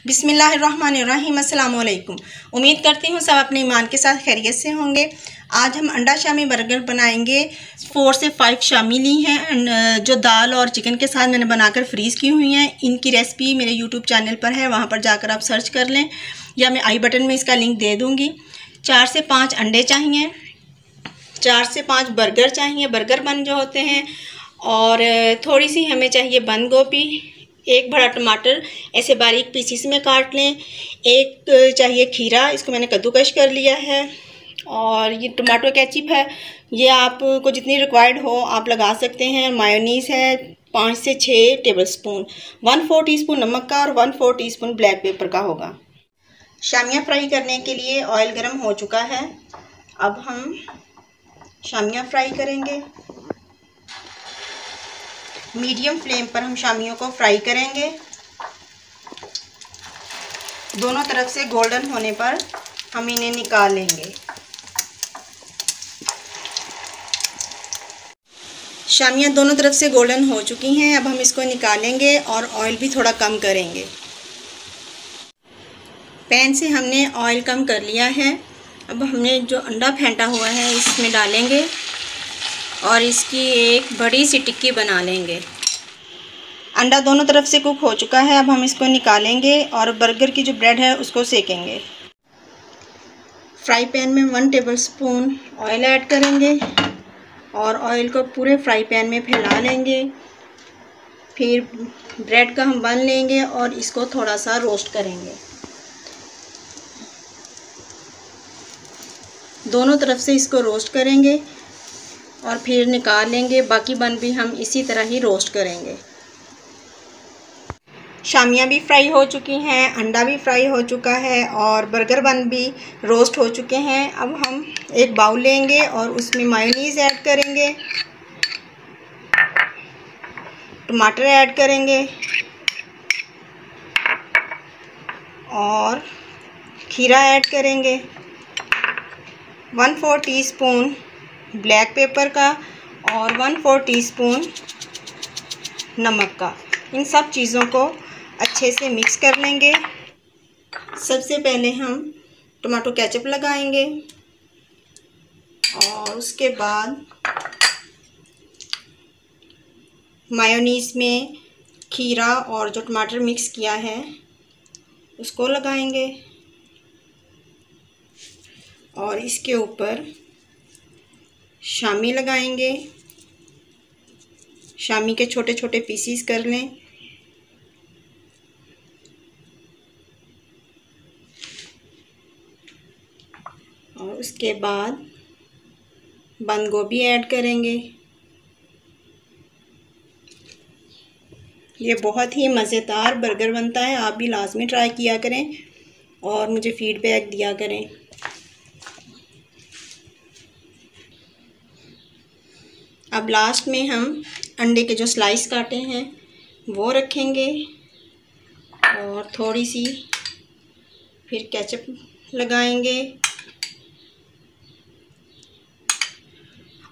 बिस्मिल्लाहिर्रहमानिर्रहीम। अस्सलाम वालेकुम। उम्मीद करती हूँ सब अपने ईमान के साथ खैरियत से होंगे। आज हम अंडा शामी बर्गर बनाएंगे। 4 से 5 शामी ली हैं जो दाल और चिकन के साथ मैंने बनाकर फ्रीज़ की हुई हैं। इनकी रेसिपी मेरे यूट्यूब चैनल पर है, वहाँ पर जाकर आप सर्च कर लें या मैं आई बटन में इसका लिंक दे दूँगी। 4 से 5 अंडे चाहिए, 4 से 5 बर्गर चाहिए, बर्गर बन जो होते हैं, और थोड़ी सी हमें चाहिए बंद गोभी, एक बड़ा टमाटर ऐसे बारीक पीसीस में काट लें, एक चाहिए खीरा, इसको मैंने कद्दूकश कर लिया है, और ये टमाटो केचप है, ये आपको जितनी रिक्वायर्ड हो आप लगा सकते हैं। मायोनीज़ है 5 से 6 टेबलस्पून, 1/4 टीस्पून नमक का और 1/4 टीस्पून ब्लैक पेपर का होगा। शामियाँ फ्राई करने के लिए ऑयल गर्म हो चुका है। अब हम शामियाँ फ्राई करेंगे। मीडियम फ्लेम पर हम शामियों को फ्राई करेंगे। दोनों तरफ से गोल्डन होने पर हम इन्हें निकाल लेंगे। शामियाँ दोनों तरफ से गोल्डन हो चुकी हैं। अब हम इसको निकालेंगे और ऑयल भी थोड़ा कम करेंगे। पैन से हमने ऑयल कम कर लिया है। अब हमने जो अंडा फेंटा हुआ है इसमें डालेंगे और इसकी एक बड़ी सी टिक्की बना लेंगे। अंडा दोनों तरफ से कुक हो चुका है। अब हम इसको निकालेंगे और बर्गर की जो ब्रेड है उसको सेकेंगे। फ्राई पैन में 1 टेबलस्पून ऑयल ऐड करेंगे और ऑयल को पूरे फ्राई पैन में फैला लेंगे। फिर ब्रेड का हम बन लेंगे और इसको थोड़ा सा रोस्ट करेंगे। दोनों तरफ से इसको रोस्ट करेंगे और फिर निकाल लेंगे। बाकी बन भी हम इसी तरह ही रोस्ट करेंगे। शामियाँ भी फ्राई हो चुकी हैं, अंडा भी फ्राई हो चुका है और बर्गर बन भी रोस्ट हो चुके हैं। अब हम एक बाउल लेंगे और उसमें मायोनीज़ ऐड करेंगे, टमाटर ऐड करेंगे और खीरा ऐड करेंगे, 1/4 टीस्पून ब्लैक पेपर का और 1/4 टीस्पून नमक का। इन सब चीज़ों को अच्छे से मिक्स कर लेंगे। सबसे पहले हम टमाटो केचप लगाएंगे और उसके बाद मायोनीज़ में खीरा और जो टमाटर मिक्स किया है उसको लगाएंगे और इसके ऊपर शामी लगाएंगे। शामी के छोटे छोटे पीसीस कर लें और उसके बाद बंद गोभी ऐड करेंगे। ये बहुत ही मज़ेदार बर्गर बनता है, आप भी लाज़मी ट्राई किया करें और मुझे फीडबैक दिया करें। अब लास्ट में हम अंडे के जो स्लाइस काटे हैं वो रखेंगे और थोड़ी सी फिर केचप लगाएंगे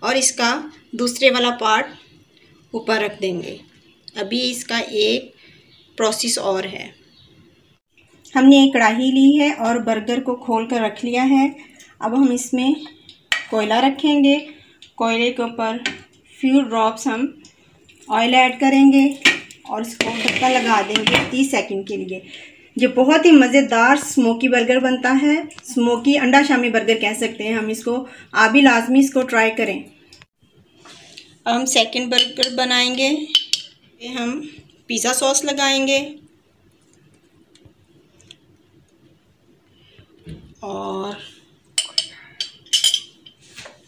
और इसका दूसरे वाला पार्ट ऊपर रख देंगे। अभी इसका एक प्रोसेस और है। हमने एक कढ़ाई ली है और बर्गर को खोल कर रख लिया है। अब हम इसमें कोयला रखेंगे। कोयले के ऊपर फ्यू ड्रॉप्स हम ऑयल ऐड करेंगे और इसको ढक्कन लगा देंगे 30 सेकंड के लिए। ये बहुत ही मज़ेदार स्मोकी बर्गर बनता है। स्मोकी अंडा शामी बर्गर कह सकते हैं हम इसको। आप भी लाजमी इसको ट्राई करें। अब हम सेकंड बर्गर बनाएंगे। हम पिज़्ज़ा सॉस लगाएंगे और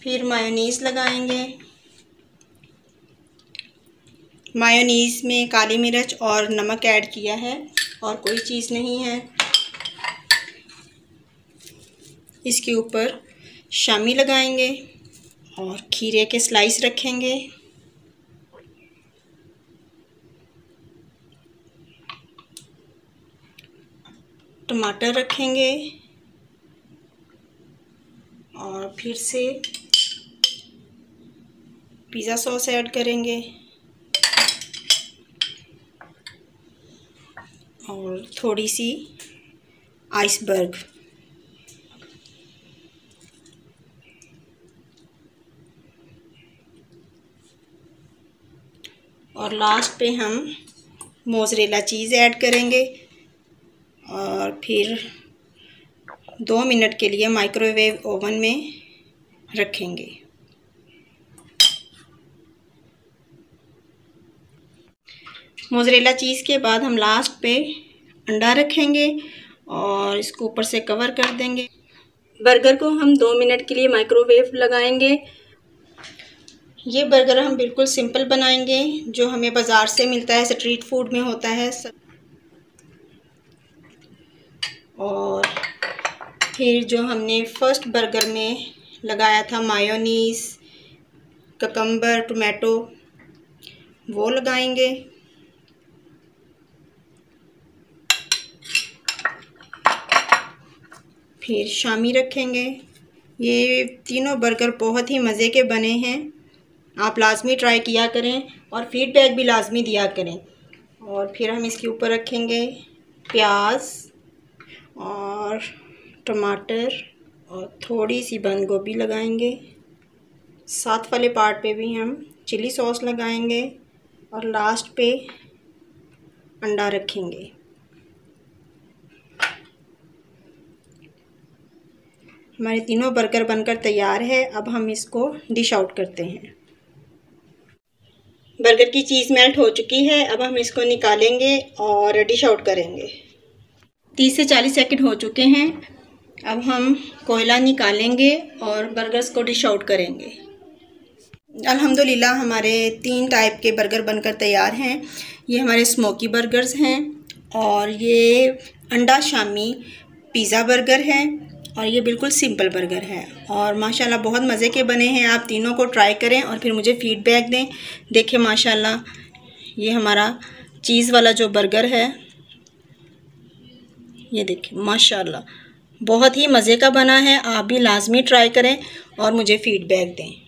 फिर मायोनीज़ लगाएंगे। मायोनीज़ में काली मिर्च और नमक ऐड किया है और कोई चीज़ नहीं है। इसके ऊपर शामी लगाएंगे और खीरे के स्लाइस रखेंगे। टमाटर रखेंगे और फिर से पिज़्ज़ा सॉस ऐड करेंगे और और थोड़ी सी आइसबर्ग। और लास्ट पे हम मोज़रेला चीज़ ऐड करेंगे और फिर 2 मिनट के लिए माइक्रोवेव ओवन में रखेंगे। मोज़रेला चीज़ के बाद हम लास्ट पे अंडा रखेंगे और इसको ऊपर से कवर कर देंगे। बर्गर को हम 2 मिनट के लिए माइक्रोवेव लगाएंगे। ये बर्गर हम बिल्कुल सिंपल बनाएंगे, जो हमें बाज़ार से मिलता है, स्ट्रीट फूड में होता है। और फिर जो हमने फर्स्ट बर्गर में लगाया था मायोनीज़, ककम्बर, टोमेटो, वो लगाएंगे। फिर शामी रखेंगे। ये तीनों बर्गर बहुत ही मज़े के बने हैं, आप लाज़मी ट्राई किया करें और फीडबैक भी लाज़मी दिया करें। और फिर हम इसके ऊपर रखेंगे प्याज और टमाटर और थोड़ी सी बंद गोभी लगाएंगे। साथ वाले पार्ट पे भी हम चिली सॉस लगाएंगे और लास्ट पे अंडा रखेंगे। हमारे तीनों बर्गर बनकर तैयार है। अब हम इसको डिश आउट करते हैं। बर्गर की चीज़ मेल्ट हो चुकी है। अब हम इसको निकालेंगे और डिश आउट करेंगे। 30 से 40 सेकंड हो चुके हैं। अब हम कोयला निकालेंगे और बर्गर्स को डिश आउट करेंगे। अल्हम्दुलिल्लाह हमारे 3 टाइप के बर्गर बनकर तैयार हैं। ये हमारे स्मोकी बर्गर्स हैं और ये अंडा शामी पिज़्ज़ा बर्गर है और ये बिल्कुल सिंपल बर्गर है और माशाल्लाह बहुत मज़े के बने हैं। आप तीनों को ट्राई करें और फिर मुझे फ़ीडबैक दें। देखें माशाल्लाह ये हमारा चीज़ वाला जो बर्गर है, ये देखें माशाल्लाह बहुत ही मज़े का बना है। आप भी लाज़मी ट्राई करें और मुझे फ़ीडबैक दें।